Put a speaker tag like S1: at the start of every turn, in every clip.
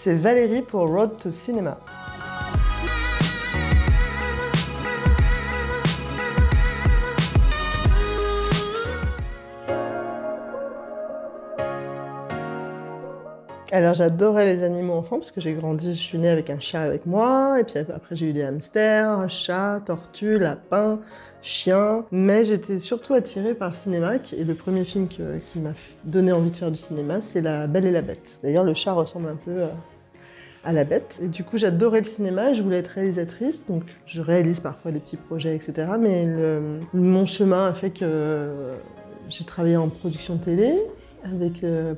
S1: C'est Valérie pour Road to Cinema. Alors j'adorais les animaux enfants parce que j'ai grandi, je suis née avec un chat avec moi, et puis après j'ai eu des hamsters, chats, tortues, lapins, chiens, mais j'étais surtout attirée par le cinéma, et le premier film qui m'a donné envie de faire du cinéma, c'est La Belle et la Bête. D'ailleurs le chat ressemble un peu à la bête, et du coup j'adorais le cinéma et je voulais être réalisatrice, donc je réalise parfois des petits projets, etc. Mais mon chemin a fait que j'ai travaillé en production télé,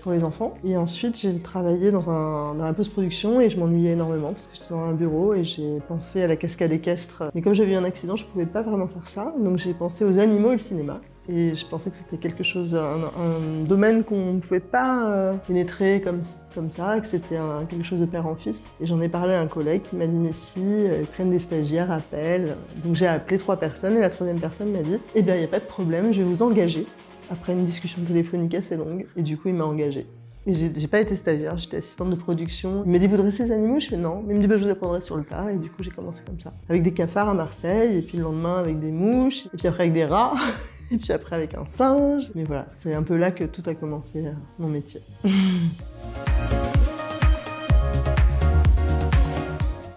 S1: pour les enfants. Et ensuite, j'ai travaillé dans la post-production et je m'ennuyais énormément parce que j'étais dans un bureau et j'ai pensé à la cascade équestre. Mais comme j'avais eu un accident, je pouvais pas vraiment faire ça. Donc j'ai pensé aux animaux et le cinéma. Et je pensais que c'était quelque chose, un domaine qu'on ne pouvait pas pénétrer comme ça, que c'était quelque chose de père en fils. Et j'en ai parlé à un collègue qui m'a dit « mais si, ils prennent des stagiaires, appellent ». Donc j'ai appelé 3 personnes et la 3e personne m'a dit « eh bien, il n'y a pas de problème, je vais vous engager ». Après une discussion téléphonique assez longue, et du coup il m'a engagée. Et j'ai pas été stagiaire, j'étais assistante de production. Il m'a dit « vous dressez les animaux ?» Je fais « non ». Mais il me dit bah, « je vous apprendrai sur le tas ». Et du coup j'ai commencé comme ça. Avec des cafards à Marseille, et puis le lendemain avec des mouches, et puis après avec des rats, et puis après avec un singe. Mais voilà, c'est un peu là que tout a commencé, mon métier.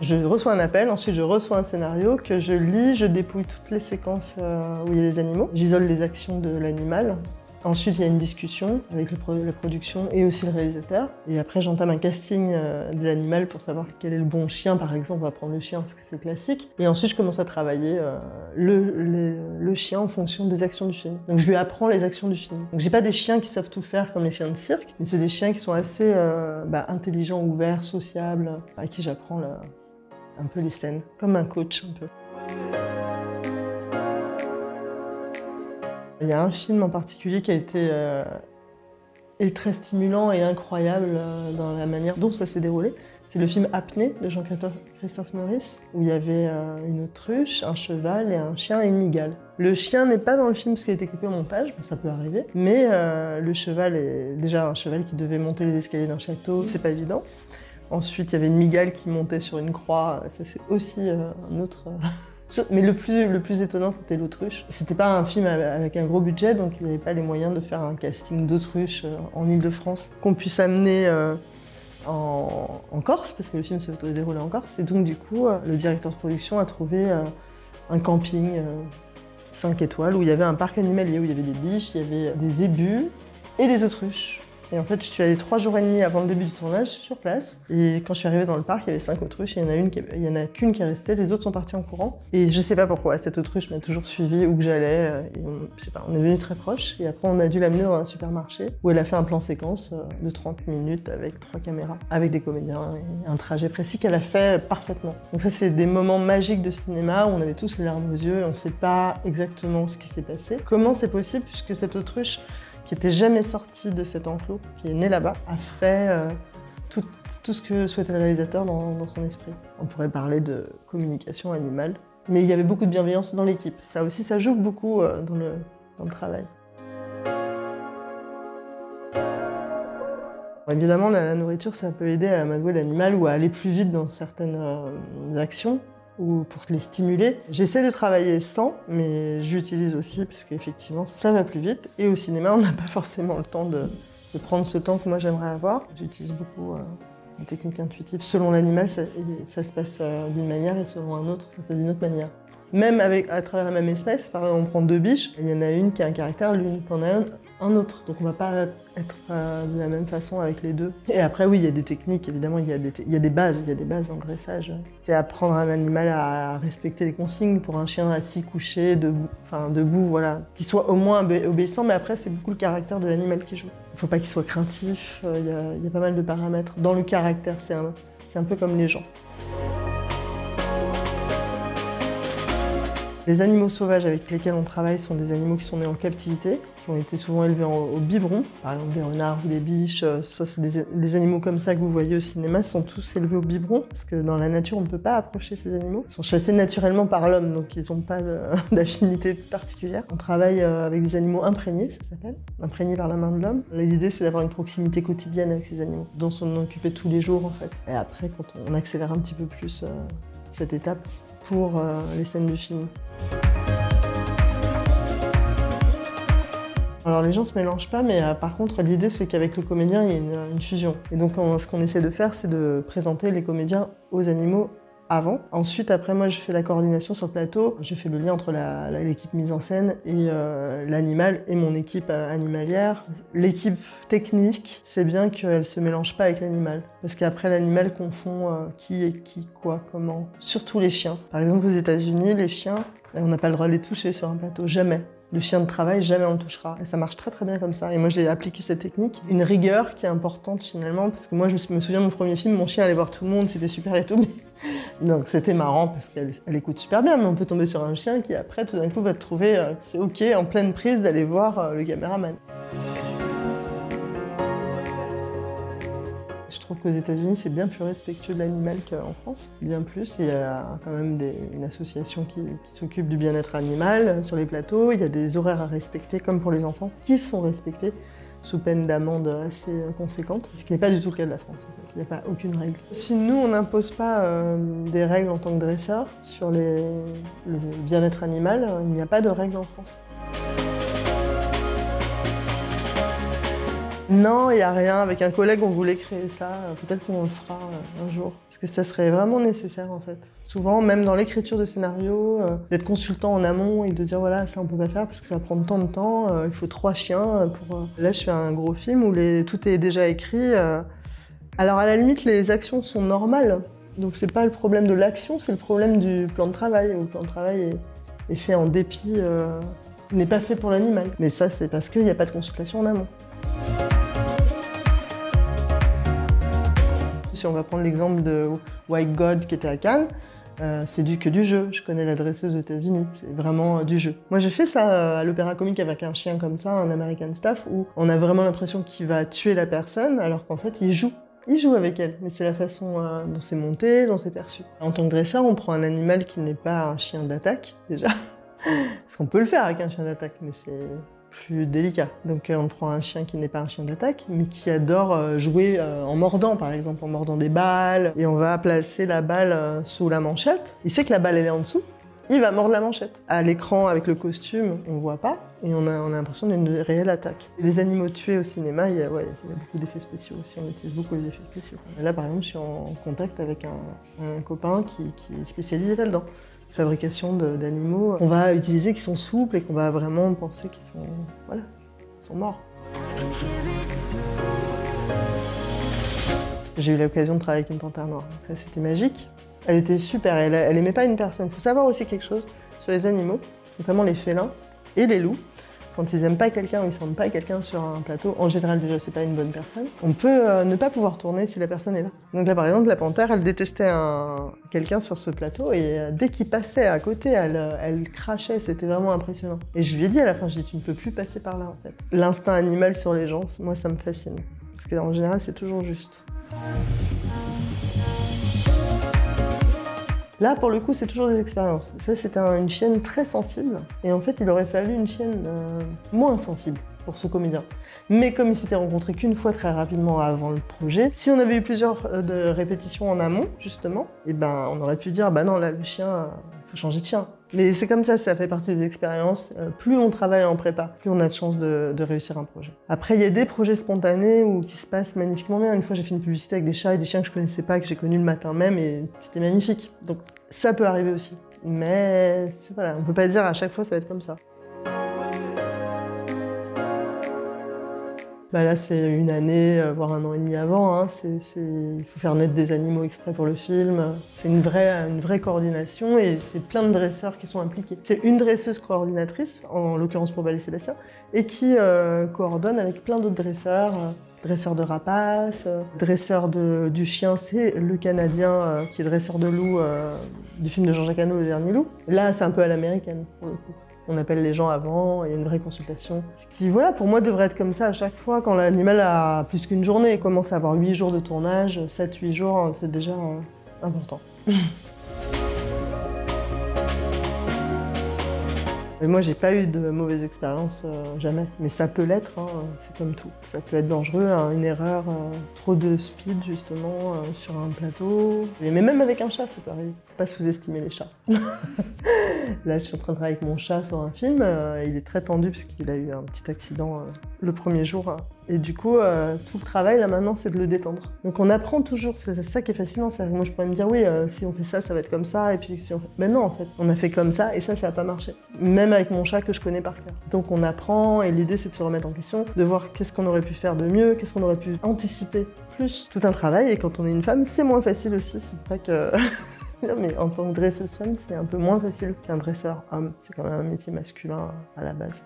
S1: Je reçois un appel, ensuite je reçois un scénario que je lis, je dépouille toutes les séquences où il y a les animaux. J'isole les actions de l'animal. Ensuite, il y a une discussion avec la production et aussi le réalisateur. Et après, j'entame un casting de l'animal pour savoir quel est le bon chien, par exemple. On va prendre le chien parce que c'est classique. Et ensuite, je commence à travailler le chien en fonction des actions du film. Donc, je lui apprends les actions du film. Donc, j'ai pas des chiens qui savent tout faire comme les chiens de cirque, mais c'est des chiens qui sont assez intelligents, ouverts, sociables, à qui j'apprends un peu les scènes, comme un coach un peu. Il y a un film en particulier qui a été est très stimulant et incroyable dans la manière dont ça s'est déroulé. C'est le film Apnée de Jean-Christophe Maurice, où il y avait une autruche, un cheval et un chien et une mygale. Le chien n'est pas dans le film parce qu'il a été coupé au montage, ça peut arriver, mais le cheval est déjà un cheval qui devait monter les escaliers d'un château, c'est pas évident. Ensuite, il y avait une mygale qui montait sur une croix, ça c'est aussi un autre... Mais le plus étonnant, c'était l'autruche. C'était pas un film avec un gros budget, donc il n'y avait pas les moyens de faire un casting d'autruche en Ile-de-France qu'on puisse amener en Corse, parce que le film se déroulait en Corse. Et donc du coup, le directeur de production a trouvé un camping 5 étoiles où il y avait un parc animalier, où il y avait des biches, il y avait des zébus et des autruches. Et en fait, je suis allée 3 jours et demi avant le début du tournage sur place. Et quand je suis arrivée dans le parc, il y avait 5 autruches et il y en a qu'une qui est restée, les autres sont partis en courant. Et je sais pas pourquoi, cette autruche m'a toujours suivie où que j'allais. Je sais pas, on est venus très proches. Et après, on a dû l'amener dans un supermarché où elle a fait un plan séquence de 30 minutes avec 3 caméras, avec des comédiens et un trajet précis qu'elle a fait parfaitement. Donc ça, c'est des moments magiques de cinéma où on avait tous les larmes aux yeux et on sait pas exactement ce qui s'est passé. Comment c'est possible puisque cette autruche qui n'était jamais sortie de cet enclos, qui est née là-bas, a fait tout ce que souhaitait le réalisateur dans son esprit. On pourrait parler de communication animale, mais il y avait beaucoup de bienveillance dans l'équipe. Ça aussi, ça joue beaucoup dans le travail. Évidemment, la nourriture, ça peut aider à amadouer l'animal ou à aller plus vite dans certaines actions, ou pour les stimuler. J'essaie de travailler sans, mais j'utilise aussi parce qu'effectivement, ça va plus vite. Et au cinéma, on n'a pas forcément le temps de prendre ce temps que moi j'aimerais avoir. J'utilise beaucoup les techniques intuitives. Selon l'animal, ça se passe d'une manière et selon un autre, ça se passe d'une autre manière. Même à travers la même espèce, par exemple, on prend 2 biches, il y en a une qui a un caractère, l'une qui en a un autre. Donc on va pas être de la même façon avec les deux. Et après, oui, il y a des techniques, évidemment, il y a des bases dans le dressage. C'est apprendre un animal à respecter les consignes pour un chien assis, couché, debout, voilà. Qu'il soit au moins obéissant, mais après, c'est beaucoup le caractère de l'animal qui joue. Il faut pas qu'il soit craintif, il y a pas mal de paramètres. Dans le caractère, c'est un peu comme les gens. Les animaux sauvages avec lesquels on travaille sont des animaux qui sont nés en captivité, qui ont été souvent élevés au biberon. Par exemple, des renards ou des biches, ça c'est des animaux comme ça que vous voyez au cinéma, sont tous élevés au biberon, parce que dans la nature, on ne peut pas approcher ces animaux. Ils sont chassés naturellement par l'homme, donc ils n'ont pas d'affinité particulière. On travaille avec des animaux imprégnés, ça s'appelle, imprégnés par la main de l'homme. L'idée, c'est d'avoir une proximité quotidienne avec ces animaux, dont on occupait tous les jours en fait. Et après, quand on accélère un petit peu plus cette étape pour les scènes du film. Alors les gens se mélangent pas, mais par contre l'idée c'est qu'avec le comédien il y a une fusion. Et donc ce qu'on essaie de faire c'est de présenter les comédiens aux animaux avant. Ensuite après moi je fais la coordination sur le plateau, je fais le lien entre l'équipe mise en scène et l'animal et mon équipe animalière. L'équipe technique, c'est bien qu'elle se mélange pas avec l'animal. Parce qu'après l'animal confond qui est qui, quoi, comment. Surtout les chiens. Par exemple aux États-Unis, les chiens, on n'a pas le droit de les toucher sur un plateau, jamais. Le chien de travail, jamais on le touchera. Et ça marche très très bien comme ça. Et moi j'ai appliqué cette technique. Une rigueur qui est importante finalement, parce que moi je me souviens de mon premier film, mon chien allait voir tout le monde, c'était super et tout. Mais... donc c'était marrant parce qu'elle écoute super bien, mais on peut tomber sur un chien qui après tout d'un coup va te trouver que c'est ok en pleine prise d'aller voir le caméraman. Je trouve qu'aux États-Unis, c'est bien plus respectueux de l'animal qu'en France, bien plus. Il y a quand même une association qui s'occupe du bien-être animal sur les plateaux. Il y a des horaires à respecter, comme pour les enfants, qui sont respectés sous peine d'amende assez conséquente, ce qui n'est pas du tout le cas de la France. En fait. Il n'y a pas aucune règle. Si nous, on n'impose pas des règles en tant que dresseur sur le bien-être animal, il n'y a pas de règles en France. Non, il n'y a rien. Avec un collègue, on voulait créer ça. Peut-être qu'on le fera un jour. Parce que ça serait vraiment nécessaire, en fait. Souvent, même dans l'écriture de scénario, d'être consultant en amont et de dire, voilà, ça on peut pas faire parce que ça va prendre tant de temps, il faut 3 chiens pour... Là, je fais un gros film où tout est déjà écrit. Alors, à la limite, les actions sont normales. Donc, c'est pas le problème de l'action, c'est le problème du plan de travail. Le plan de travail est fait en dépit, n'est pas fait pour l'animal. Mais ça, c'est parce qu'il n'y a pas de consultation en amont. Si on va prendre l'exemple de White God qui était à Cannes, c'est que du jeu. Je connais la dresseuse aux États-Unis, c'est vraiment du jeu. Moi j'ai fait ça à l'Opéra Comique avec un chien comme ça, un American Staff, où on a vraiment l'impression qu'il va tuer la personne, alors qu'en fait il joue. Il joue avec elle, mais c'est la façon dont c'est monté, dont c'est perçu. En tant que dresseur, on prend un animal qui n'est pas un chien d'attaque, déjà. Parce qu'on peut le faire avec un chien d'attaque, mais c'est plus délicat. Donc on prend un chien qui n'est pas un chien d'attaque, mais qui adore jouer en mordant, par exemple, en mordant des balles. Et on va placer la balle sous la manchette. Il sait que la balle, elle est en dessous. Il va mordre la manchette. À l'écran, avec le costume, on voit pas. Et on a l'impression d'une réelle attaque. Les animaux tués au cinéma, il y a beaucoup d'effets spéciaux aussi. On utilise beaucoup les effets spéciaux. Et là, par exemple, je suis en contact avec un copain qui est spécialisé là-dedans. Fabrication d'animaux qu'on va utiliser, qui sont souples et qu'on va vraiment penser qu'ils sont morts. J'ai eu l'occasion de travailler avec une panthère noire, donc ça c'était magique. Elle était super, elle aimait pas une personne. Il faut savoir aussi quelque chose sur les animaux, notamment les félins et les loups. Quand ils n'aiment pas quelqu'un ou ils ne sentent pas quelqu'un sur un plateau, en général déjà c'est pas une bonne personne, on peut ne pas pouvoir tourner si la personne est là. Donc là par exemple la panthère elle détestait quelqu'un sur ce plateau et dès qu'il passait à côté elle crachait, c'était vraiment impressionnant. Et je lui ai dit à la fin, je lui ai dit tu ne peux plus passer par là en fait. L'instinct animal sur les gens, moi ça me fascine. Parce qu'en général c'est toujours juste. Là, pour le coup, c'est toujours des expériences. Ça, c'était une chienne très sensible. Et en fait, il aurait fallu une chienne moins sensible pour ce comédien. Mais comme il s'était rencontré qu'une fois très rapidement avant le projet, si on avait eu plusieurs répétitions en amont, justement, et ben, on aurait pu dire, bah non, là, le chien, il faut changer de chien. Mais c'est comme ça fait partie des expériences. Plus on travaille en prépa, plus on a de chances de réussir un projet. Après, il y a des projets spontanés qui se passent magnifiquement bien. Une fois, j'ai fait une publicité avec des chats et des chiens que je connaissais pas, que j'ai connus le matin même, et c'était magnifique. Donc ça peut arriver aussi. Mais voilà, on peut pas dire à chaque fois ça va être comme ça. Bah là, c'est une année, voire 1 an et demi avant. Hein. Il faut faire naître des animaux exprès pour le film. C'est une vraie coordination et c'est plein de dresseurs qui sont impliqués. C'est une dresseuse coordinatrice, en l'occurrence pour Belle et Sébastien, et qui coordonne avec plein d'autres dresseurs. Dresseur de rapaces, dresseur du chien, c'est le Canadien qui est dresseur de loup du film de Jean-Jacques Hano, Le Dernier Loup. Là, c'est un peu à l'américaine, pour le coup. On appelle les gens avant, il y a une vraie consultation. Ce qui, voilà, pour moi, devrait être comme ça à chaque fois quand l'animal a plus qu'une journée. Il commence à avoir 8 jours de tournage, 7-8 jours, c'est déjà important. Mais moi, j'ai pas eu de mauvaise expérience, jamais. Mais ça peut l'être, hein, c'est comme tout. Ça peut être dangereux, hein, une erreur, trop de speed, justement, sur un plateau. Mais même avec un chat, ça peut arriver. Faut pas sous-estimer les chats. Là, je suis en train de travailler avec mon chat sur un film. Il est très tendu parce qu'il a eu un petit accident le premier jour. Et du coup, tout le travail, là, maintenant, c'est de le détendre. Donc on apprend toujours, c'est ça qui est fascinant. Moi, je pourrais me dire, oui, si on fait ça, ça va être comme ça. Et puis si on fait... Mais non, en fait, on a fait comme ça et ça n'a pas marché. Même avec mon chat que je connais par cœur. Donc on apprend et l'idée, c'est de se remettre en question, de voir qu'est-ce qu'on aurait pu faire de mieux, qu'est-ce qu'on aurait pu anticiper plus. Tout un travail, et quand on est une femme, c'est moins facile aussi. C'est vrai que... Mais en tant que dresseuse femme, c'est un peu moins facile qu'un dresseur homme. C'est quand même un métier masculin à la base.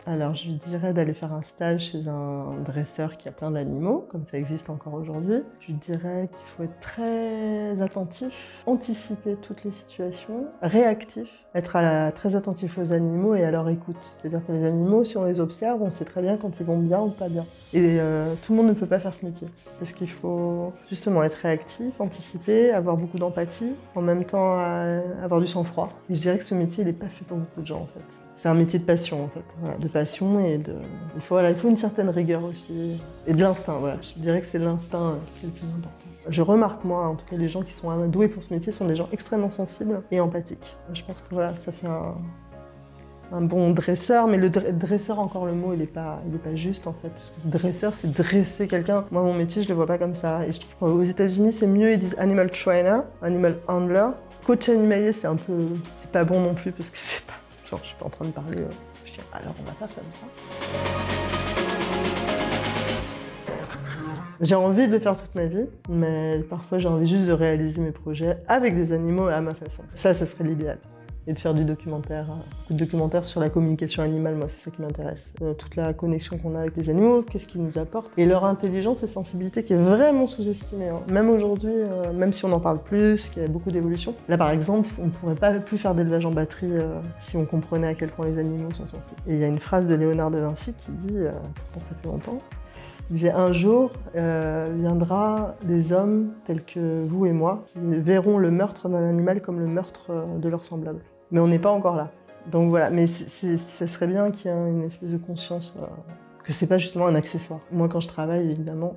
S1: Alors je lui dirais d'aller faire un stage chez un dresseur qui a plein d'animaux, comme ça existe encore aujourd'hui. Je lui dirais qu'il faut être très attentif, anticiper toutes les situations, réactif, être très attentif aux animaux et à leur écoute. C'est-à-dire que les animaux, si on les observe, on sait très bien quand ils vont bien ou pas bien. Et tout le monde ne peut pas faire ce métier. Parce qu'il faut justement être réactif, anticiper, avoir beaucoup d'empathie, en même temps avoir du sang-froid. Et je dirais que ce métier, il n'est pas fait pour beaucoup de gens en fait. C'est un métier de passion en fait, voilà, de passion et de... Il faut une certaine rigueur aussi, et de l'instinct, voilà. Je dirais que c'est l'instinct qui est le plus important. Je remarque moi, en tout cas les gens qui sont doués pour ce métier sont des gens extrêmement sensibles et empathiques. Je pense que voilà, ça fait un bon dresseur, mais le dresseur, encore le mot, il est pas juste en fait, parce que dresseur, c'est dresser quelqu'un. Moi, mon métier, je le vois pas comme ça, et je trouve qu'aux États-Unis, c'est mieux, ils disent animal trainer, animal handler. Coach animalier, c'est pas bon non plus, parce que c'est pas... Genre, je suis pas en train de parler chien. Alors, on va faire ça comme ça. J'ai envie de le faire toute ma vie, mais parfois j'ai envie juste de réaliser mes projets avec des animaux à ma façon. Ça serait l'idéal. Et de faire du documentaire, beaucoup de documentaires sur la communication animale, moi c'est ça qui m'intéresse. Toute la connexion qu'on a avec les animaux, qu'est-ce qu'ils nous apportent, et leur intelligence et sensibilité qui est vraiment sous-estimée. Hein. Même aujourd'hui, même si on en parle plus, qu'il y a beaucoup d'évolution. Là par exemple, on ne pourrait pas plus faire d'élevage en batterie si on comprenait à quel point les animaux sont sensibles. Et il y a une phrase de Léonard de Vinci qui dit, pourtant ça fait longtemps, il disait un jour viendra des hommes tels que vous et moi qui verront le meurtre d'un animal comme le meurtre de leur semblable. Mais on n'est pas encore là. Donc voilà, mais ça serait bien qu'il y ait une espèce de conscience que c'est pas justement un accessoire. Moi quand je travaille, évidemment,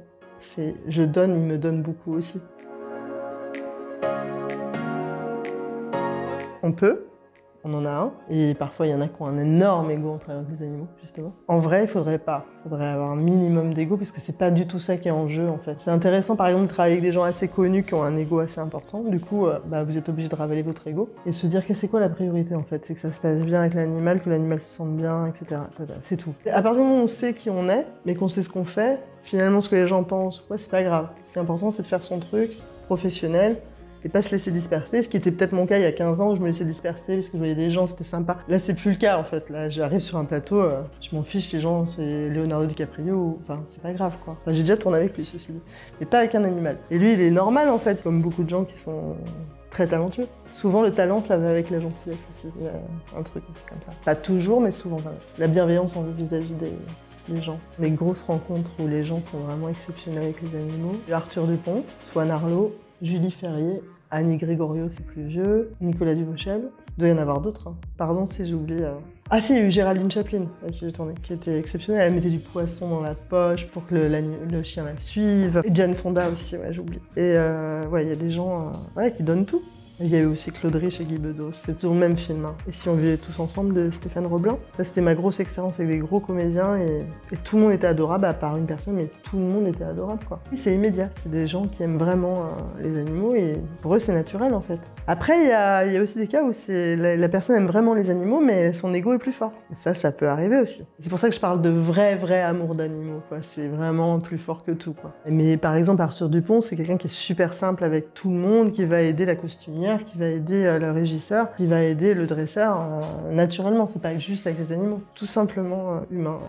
S1: je donne, il me donne beaucoup aussi. On peut. On en a un, et parfois il y en a qui ont un énorme ego en travaillant avec les animaux, justement. En vrai, il faudrait pas. Il faudrait avoir un minimum d'ego, parce que c'est pas du tout ça qui est en jeu, en fait. C'est intéressant, par exemple, de travailler avec des gens assez connus qui ont un ego assez important. Du coup, vous êtes obligé de ravaler votre ego et se dire que c'est quoi la priorité, en fait. C'est que ça se passe bien avec l'animal, que l'animal se sente bien, etc. C'est tout. À partir du moment où on sait qui on est, mais qu'on sait ce qu'on fait, finalement, ce que les gens pensent, c'est pas grave. Ce qui est important, c'est de faire son truc professionnel, et pas se laisser disperser, ce qui était peut-être mon cas il y a 15 ans où je me laissais disperser parce que je voyais des gens, c'était sympa. Là, c'est plus le cas en fait. Là, j'arrive sur un plateau, je m'en fiche, les gens, c'est Leonardo DiCaprio, enfin, c'est pas grave quoi. Enfin, j'ai déjà tourné avec lui, ceci dit, mais pas avec un animal. Et lui, il est normal en fait, comme beaucoup de gens qui sont très talentueux. Souvent, le talent, ça va avec la gentillesse aussi. Il y a un truc, c'est comme ça. Pas toujours, mais souvent quand même. La bienveillance vis-à-vis des gens. Les grosses rencontres où les gens sont vraiment exceptionnels avec les animaux. Arthur Dupont, Swan Arlo, Julie Ferrier, Annie Grégorio, c'est plus vieux, Nicolas Duvauchel. Il doit y en avoir d'autres. Hein. Pardon si j'oublie. Ah si, il y a eu Géraldine Chaplin avec qui j'ai tourné, qui était exceptionnelle. Elle mettait du poisson dans la poche pour que le chien la suive. Et Jane Fonda aussi, ouais, j'oublie. Et il y a des gens qui donnent tout. Il y a eu aussi Claude Rich et Guy Bedos, c'est toujours le même film. Hein. Et si on vivait tous ensemble de Stéphane Roblin. Ça, c'était ma grosse expérience avec des gros comédiens et tout le monde était adorable, à part une personne, mais tout le monde était adorable, quoi. Et c'est immédiat, c'est des gens qui aiment vraiment les animaux et pour eux, c'est naturel, en fait. Après, il y a aussi des cas où la personne aime vraiment les animaux, mais son ego est plus fort. Et ça peut arriver aussi. C'est pour ça que je parle de vrai amour d'animaux, quoi. C'est vraiment plus fort que tout, quoi. Mais par exemple, Arthur Dupont, c'est quelqu'un qui est super simple avec tout le monde, qui va aider la costumière, cuisinière, qui va aider le régisseur, qui va aider le dresseur naturellement. C'est pas juste avec les animaux, tout simplement humain.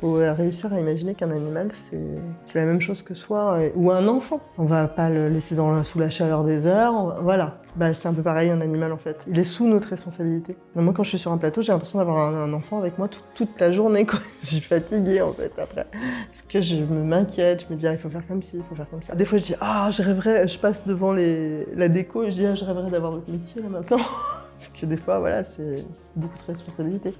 S1: Il faut réussir à imaginer qu'un animal, c'est la même chose que soi, ou un enfant. On va pas le laisser sous la chaleur des heures, voilà. Bah, c'est un peu pareil, un animal en fait. Il est sous notre responsabilité. Moi, quand je suis sur un plateau, j'ai l'impression d'avoir un enfant avec moi toute la journée, quoi. Je suis fatiguée en fait après. Parce que je m'inquiète, je me dis, ah, il faut faire comme ci, il faut faire comme ça. Des fois, je dis, ah, je rêverais, je passe devant la déco et je dis, ah, je rêverais d'avoir votre métier là maintenant. Parce que des fois, voilà, c'est beaucoup de responsabilité.